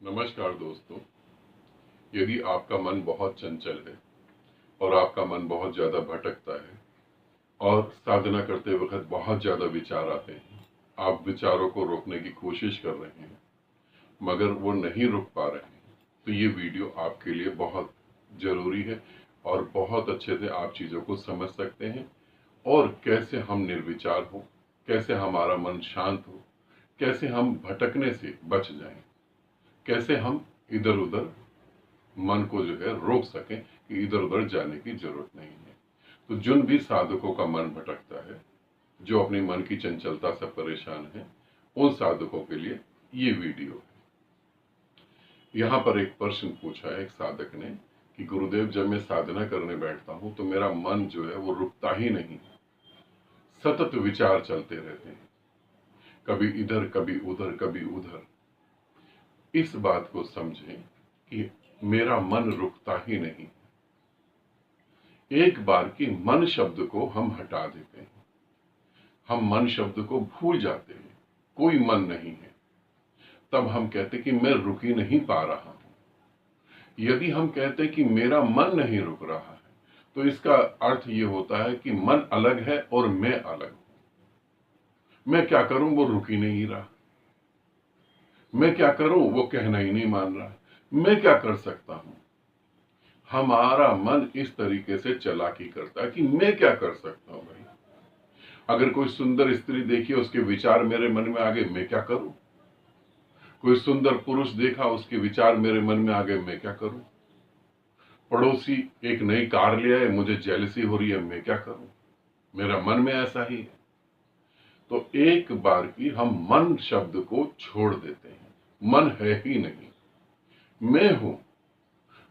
नमस्कार दोस्तों। यदि आपका मन बहुत चंचल है और आपका मन बहुत ज़्यादा भटकता है और साधना करते वक्त बहुत ज़्यादा विचार आते हैं, आप विचारों को रोकने की कोशिश कर रहे हैं मगर वो नहीं रुक पा रहे हैं, तो ये वीडियो आपके लिए बहुत ज़रूरी है और बहुत अच्छे से आप चीज़ों को समझ सकते हैं और कैसे हम निर्विचार हो, कैसे हमारा मन शांत हो, कैसे हम भटकने से बच जाएं, कैसे हम इधर उधर मन को जो है रोक सकें कि इधर उधर जाने की जरूरत नहीं है। तो जिन भी साधकों का मन भटकता है, जो अपनी मन की चंचलता से परेशान है, उन साधकों के लिए ये वीडियो है। यहाँ पर एक प्रश्न पूछा है एक साधक ने कि गुरुदेव, जब मैं साधना करने बैठता हूँ तो मेरा मन जो है वो रुकता ही नहीं, सतत विचार चलते रहते हैं, कभी इधर कभी उधर कभी उधर। इस बात को समझें कि मेरा मन रुकता ही नहीं। एक बार की मन शब्द को हम हटा देते हैं, हम मन शब्द को भूल जाते हैं, कोई मन नहीं है, तब हम कहते कि मैं रुक ही नहीं पा रहा हूं। यदि हम कहते कि मेरा मन नहीं रुक रहा है, तो इसका अर्थ ये होता है कि मन अलग है और मैं अलग हूं। मैं क्या करूं, वो रुक ही नहीं रहा। मैं क्या करूं, वो कहना ही नहीं मान रहा। मैं क्या कर सकता हूं। हमारा मन इस तरीके से चालाकी करता है कि मैं क्या कर सकता हूं भाई। अगर कोई सुंदर स्त्री देखी, उसके विचार मेरे मन में आ गए, मैं क्या करूं। कोई सुंदर पुरुष देखा, उसके विचार मेरे मन में आ गए, मैं क्या करूं। पड़ोसी एक नई कार ले आए, मुझे जेलसी हो रही है, मैं क्या करूं। मेरा मन में ऐसा ही है। तो एक बार की हम मन शब्द को छोड़ देते हैं, मन है ही नहीं, मैं हूं।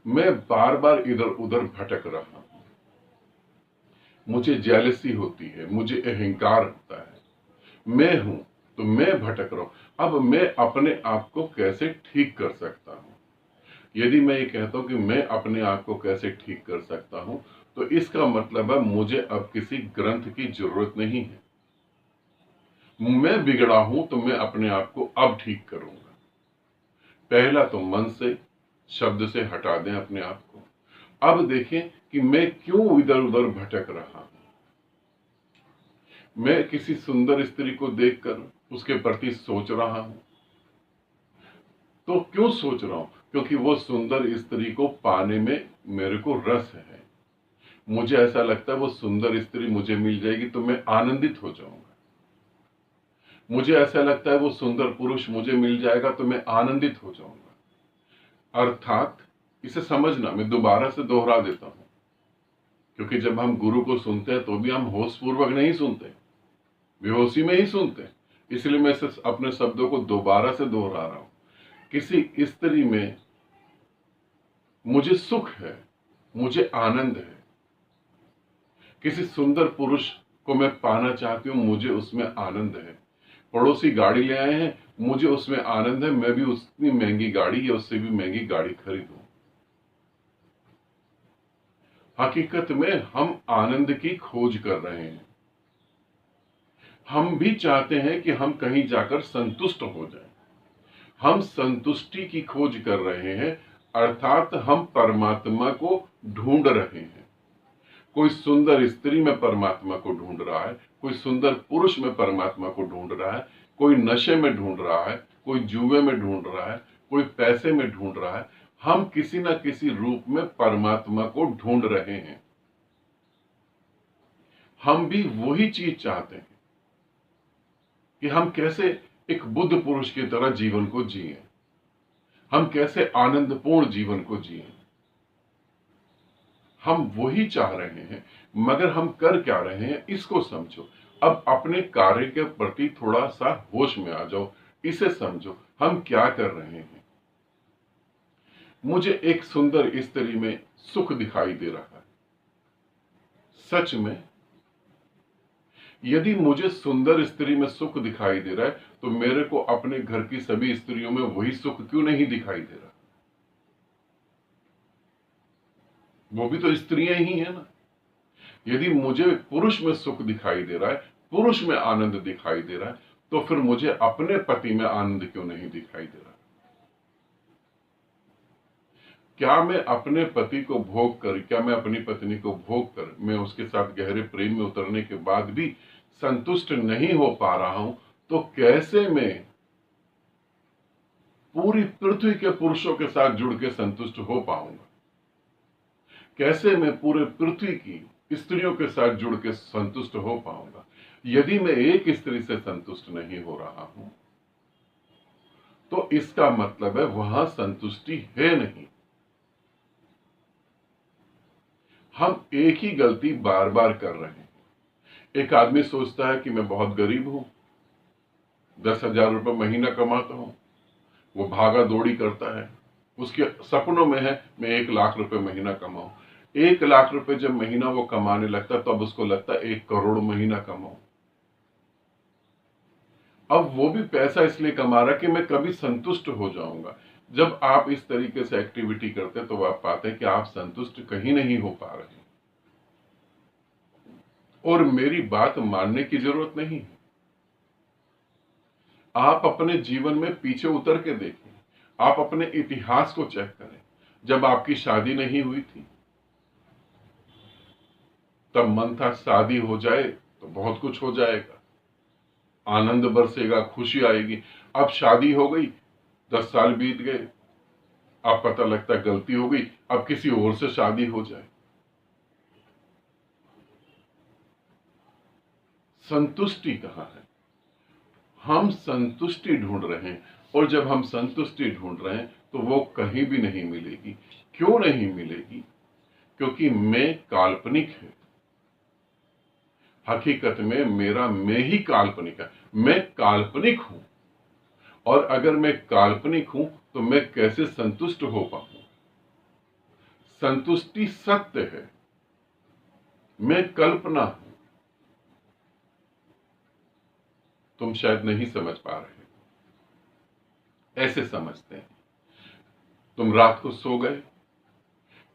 मैं बार बार इधर उधर भटक रहा हूं, मुझे जेलसी होती है, मुझे अहंकार होता है। मैं हूं तो मैं भटक रहा हूं। अब मैं अपने आप को कैसे ठीक कर सकता हूं। यदि मैं ये कहता हूं कि मैं अपने आप को कैसे ठीक कर सकता हूं, तो इसका मतलब है मुझे अब किसी ग्रंथ की जरूरत नहीं है। मैं बिगड़ा हूं तो मैं अपने आप को अब ठीक करूंगा। पहला तो मन से, शब्द से हटा दें अपने आप को। अब देखें कि मैं क्यों इधर उधर भटक रहा हूं। मैं किसी सुंदर स्त्री को देखकर उसके प्रति सोच रहा हूं, तो क्यों सोच रहा हूं, क्योंकि वो सुंदर स्त्री को पाने में मेरे को रस है। मुझे ऐसा लगता है वो सुंदर स्त्री मुझे मिल जाएगी तो मैं आनंदित हो जाऊंगा। मुझे ऐसा लगता है वो सुंदर पुरुष मुझे मिल जाएगा तो मैं आनंदित हो जाऊंगा। अर्थात इसे समझना, मैं दोबारा से दोहरा देता हूं, क्योंकि जब हम गुरु को सुनते हैं तो भी हम होश पूर्वक नहीं सुनते, बेहोशी में ही सुनते हैं। इसलिए मैं अपने शब्दों को दोबारा से दोहरा रहा हूं। किसी स्त्री में मुझे सुख है, मुझे आनंद है। किसी सुंदर पुरुष को मैं पाना चाहती हूं, मुझे उसमें आनंद है। पड़ोसी गाड़ी ले आए हैं, मुझे उसमें आनंद है, मैं भी उतनी महंगी गाड़ी या उससे भी महंगी गाड़ी खरीदूं। हकीकत में हम आनंद की खोज कर रहे हैं। हम भी चाहते हैं कि हम कहीं जाकर संतुष्ट हो जाएं। हम संतुष्टि की खोज कर रहे हैं, अर्थात हम परमात्मा को ढूंढ रहे हैं। कोई सुंदर स्त्री में परमात्मा को ढूंढ रहा है, कोई सुंदर पुरुष में परमात्मा को ढूंढ रहा है, कोई नशे में ढूंढ रहा है, कोई जुए में ढूंढ रहा है, कोई पैसे में ढूंढ रहा है। हम किसी न किसी रूप में परमात्मा को ढूंढ रहे हैं। हम भी वही चीज चाहते हैं कि हम कैसे एक बुद्ध पुरुष की तरह जीवन को जिएं, हम कैसे आनंदपूर्ण जीवन को जिएं। हम वही चाह रहे हैं, मगर हम कर क्या रहे हैं इसको समझो। अब अपने कार्य के प्रति थोड़ा सा होश में आ जाओ, इसे समझो हम क्या कर रहे हैं। मुझे एक सुंदर स्त्री में सुख दिखाई दे रहा है। सच में यदि मुझे सुंदर स्त्री में सुख दिखाई दे रहा है, तो मेरे को अपने घर की सभी स्त्रियों में वही सुख क्यों नहीं दिखाई दे रहा। वो भी तो स्त्रियां ही है ना। यदि मुझे पुरुष में सुख दिखाई दे रहा है, पुरुष में आनंद दिखाई दे रहा है, तो फिर मुझे अपने पति में आनंद क्यों नहीं दिखाई दे रहा। क्या मैं अपने पति को भोग कर, क्या मैं अपनी पत्नी को भोग कर, मैं उसके साथ गहरे प्रेम में उतरने के बाद भी संतुष्ट नहीं हो पा रहा हूं, तो कैसे मैं पूरी पृथ्वी के पुरुषों के साथ जुड़ के संतुष्ट हो पाऊंगा? कैसे मैं पूरे पृथ्वी की स्त्रियों के साथ जुड़ के संतुष्ट हो पाऊंगा? यदि मैं एक स्त्री से संतुष्ट नहीं हो रहा हूं, तो इसका मतलब है वहां संतुष्टि है नहीं। हम एक ही गलती बार बार कर रहे हैं। एक आदमी सोचता है कि मैं बहुत गरीब हूं, 10,000 रुपये महीना कमाता हूं, वो भागा दौड़ी करता है, उसके सपनों में है मैं 1,00,000 रुपए महीना कमाऊं। 1,00,000 रुपए जब महीना वो कमाने लगता है, तब उसको लगता है 1 करोड़ महीना कमाऊं। अब वो भी पैसा इसलिए कमा रहा है कि मैं कभी संतुष्ट हो जाऊंगा। जब आप इस तरीके से एक्टिविटी करते हैं, तो आप पाते हैं कि आप संतुष्ट कहीं नहीं हो पा रहे। और मेरी बात मानने की जरूरत नहीं है। आप अपने जीवन में पीछे उतर के देखें, आप अपने इतिहास को चेक करें। जब आपकी शादी नहीं हुई थी, तब मन था शादी हो जाए तो बहुत कुछ हो जाएगा, आनंद बरसेगा, खुशी आएगी। अब शादी हो गई, 10 साल बीत गए, अब पता लगता है गलती हो गई, अब किसी और से शादी हो जाए। संतुष्टि कहां है? हम संतुष्टि ढूंढ रहे हैं, और जब हम संतुष्टि ढूंढ रहे हैं तो वो कहीं भी नहीं मिलेगी। क्यों नहीं मिलेगी? क्योंकि मैं काल्पनिक है। हकीकत में मेरा मैं ही काल्पनिक है। मैं काल्पनिक हूं, और अगर मैं काल्पनिक हूं तो मैं कैसे संतुष्ट हो पाऊं? संतुष्टि सत्य है, मैं कल्पना हूं। तुम शायद नहीं समझ पा रहे, ऐसे समझते हैं। तुम रात को सो गए,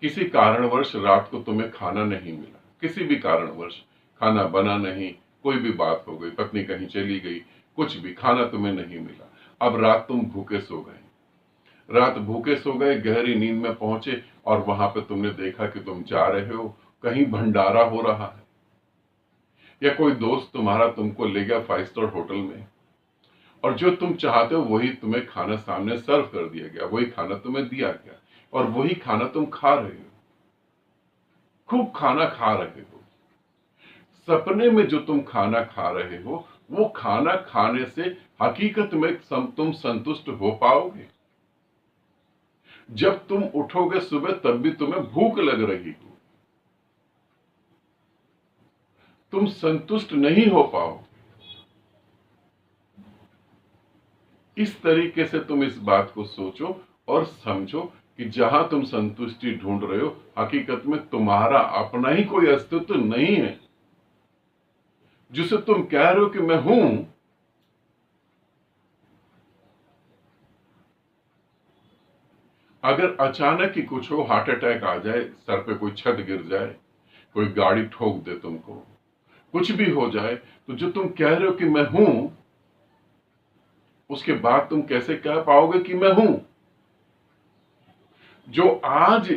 किसी कारणवश रात को तुम्हें खाना नहीं मिला, किसी भी कारणवश खाना बना नहीं, कोई भी बात हो गई, पत्नी कहीं चली गई, कुछ भी, खाना तुम्हें नहीं मिला। अब रात तुम भूखे सो गए, रात भूखे सो गए, गहरी नींद में पहुंचे, और वहां पे तुमने देखा कि तुम जा रहे हो, कहीं भंडारा हो रहा है, या कोई दोस्त तुम्हारा तुमको ले गया 5 स्टार होटल में, और जो तुम चाहते हो वही तुम्हें खाना सामने सर्व कर दिया गया, वही खाना तुम्हें दिया गया, और वही खाना तुम खा रहे हो, खूब खाना खा रहे हो। सपने में जो तुम खाना खा रहे हो, वो खाना खाने से हकीकत में तुम संतुष्ट हो पाओगे? जब तुम उठोगे सुबह, तब भी तुम्हें भूख लग रही हो, तुम संतुष्ट नहीं हो पाओगे। इस तरीके से तुम इस बात को सोचो और समझो कि जहां तुम संतुष्टि ढूंढ रहे हो, हकीकत में तुम्हारा अपना ही कोई अस्तित्व नहीं है। जिसे तुम कह रहे हो कि मैं हूं, अगर अचानक ही कुछ हो, हार्ट अटैक आ जाए, सर पे कोई छत गिर जाए, कोई गाड़ी ठोक दे तुमको, कुछ भी हो जाए, तो जो तुम कह रहे हो कि मैं हूं, उसके बाद तुम कैसे कह पाओगे कि मैं हूं? जो आज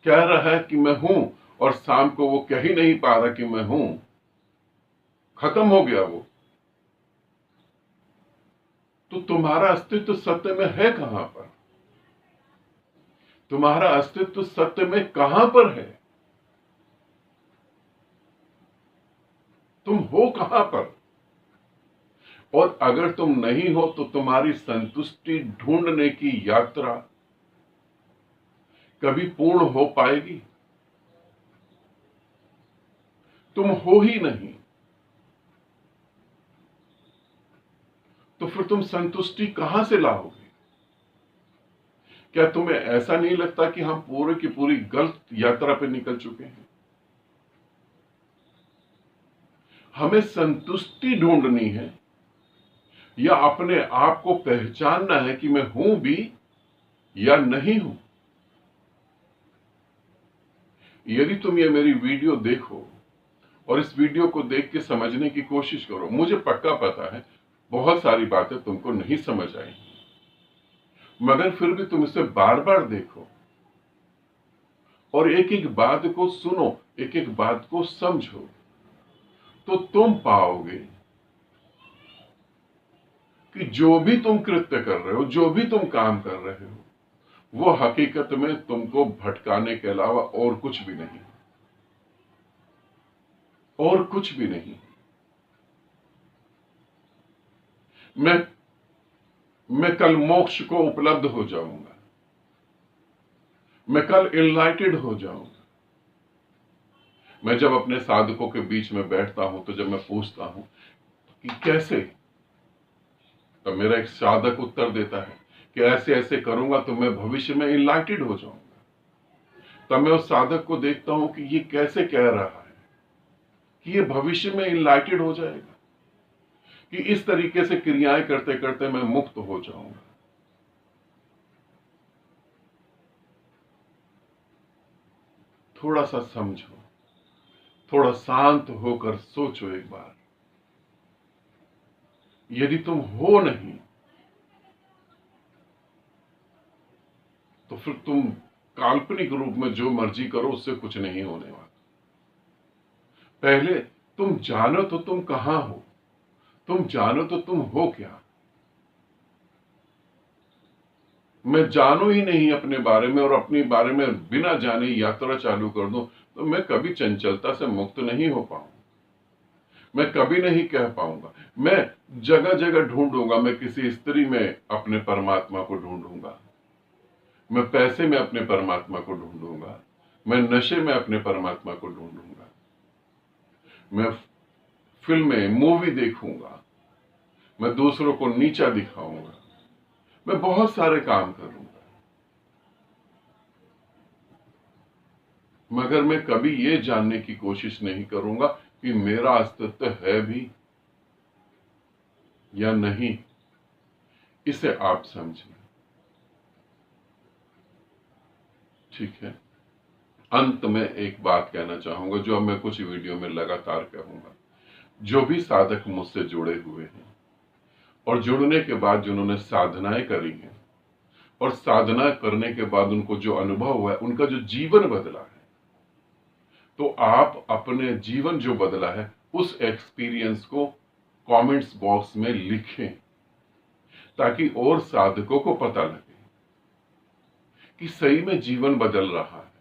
कह रहा है कि मैं हूं, और शाम को वो कह ही नहीं पा रहा कि मैं हूं, खत्म हो गया वो, तो तुम्हारा अस्तित्व सत्य में है कहां पर? तुम्हारा अस्तित्व सत्य में कहां पर है? तुम हो कहां पर? और अगर तुम नहीं हो, तो तुम्हारी संतुष्टि ढूंढने की यात्रा कभी पूर्ण हो पाएगी? तुम हो ही नहीं, तो फिर तुम संतुष्टि कहां से लाओगे? क्या तुम्हें ऐसा नहीं लगता कि हम पूरे की पूरी गलत यात्रा पर निकल चुके हैं? हमें संतुष्टि ढूंढनी है, या अपने आप को पहचानना है कि मैं हूं भी या नहीं हूं। यदि तुम ये मेरी वीडियो देखो और इस वीडियो को देख के समझने की कोशिश करो, मुझे पक्का पता है बहुत सारी बातें तुमको नहीं समझ आई, मगर फिर भी तुम इसे बार बार देखो, और एक एक बात को सुनो, एक एक बात को समझो, तो तुम पाओगे कि जो भी तुम कृत्य कर रहे हो, जो भी तुम काम कर रहे हो, वो हकीकत में तुमको भटकाने के अलावा और कुछ भी नहीं, और कुछ भी नहीं। मैं कल मोक्ष को उपलब्ध हो जाऊंगा, मैं कल इनलाइटेड हो जाऊंगा। मैं जब अपने साधकों के बीच में बैठता हूं, तो जब मैं पूछता हूं कि कैसे, तो मेरा एक साधक उत्तर देता है कि ऐसे ऐसे करूंगा तो मैं भविष्य में इनलाइटेड हो जाऊंगा। तब मैं उस साधक को देखता हूं कि ये कैसे कह रहा है कि ये भविष्य में इनलाइटेड हो जाएगा, कि इस तरीके से क्रियाएं करते करते मैं मुक्त हो जाऊंगा। थोड़ा सा समझो, थोड़ा शांत होकर सोचो एक बार। यदि तुम हो नहीं, तो फिर तुम काल्पनिक रूप में जो मर्जी करो, उससे कुछ नहीं होने वाला। पहले तुम जानो तो तुम कहां हो, तुम जानो तो तुम हो क्या। मैं जानू ही नहीं अपने बारे में, और अपने बारे में बिना जाने यात्रा चालू कर दूं, तो मैं कभी चंचलता से मुक्त नहीं हो पाऊंगा। मैं कभी नहीं कह पाऊंगा। मैं जगह जगह ढूंढूंगा, मैं किसी स्त्री में अपने परमात्मा को ढूंढूंगा, मैं पैसे में अपने परमात्मा को ढूंढूंगा, मैं नशे में अपने परमात्मा को ढूंढूंगा, मैं फिल्में मूवी देखूंगा, मैं दूसरों को नीचा दिखाऊंगा, मैं बहुत सारे काम करूंगा, मगर मैं कभी ये जानने की कोशिश नहीं करूंगा कि मेरा अस्तित्व है भी या नहीं। इसे आप समझें, ठीक है। अंत में एक बात कहना चाहूंगा, जो अब मैं कुछ वीडियो में लगातार कहूंगा। जो भी साधक मुझसे जुड़े हुए हैं, और जुड़ने के बाद जिन्होंने साधनाएं करी हैं, और साधना करने के बाद उनको जो अनुभव हुआ है, उनका जो जीवन बदला है, तो आप अपने जीवन जो बदला है उस एक्सपीरियंस को कमेंट्स बॉक्स में लिखें, ताकि और साधकों को पता लगे कि सही में जीवन बदल रहा है।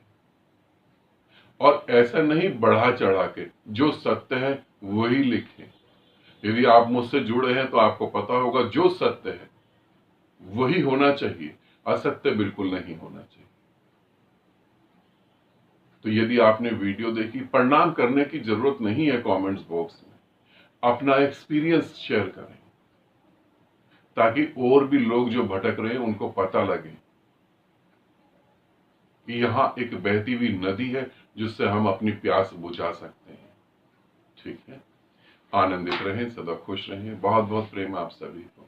और ऐसा नहीं बढ़ा चढ़ा के, जो सत्य है वही लिखें। यदि आप मुझसे जुड़े हैं तो आपको पता होगा जो सत्य है वही होना चाहिए, असत्य बिल्कुल नहीं होना चाहिए। तो यदि आपने वीडियो देखी, प्रणाम करने की जरूरत नहीं है कमेंट्स बॉक्स में, अपना एक्सपीरियंस शेयर करें, ताकि और भी लोग जो भटक रहे हैं उनको पता लगे कि यहां एक बहती हुई नदी है जिससे हम अपनी प्यास बुझा सकते हैं। ठीक है, आनंदित रहें, सदा खुश रहें। बहुत बहुत प्रेम आप सभी को।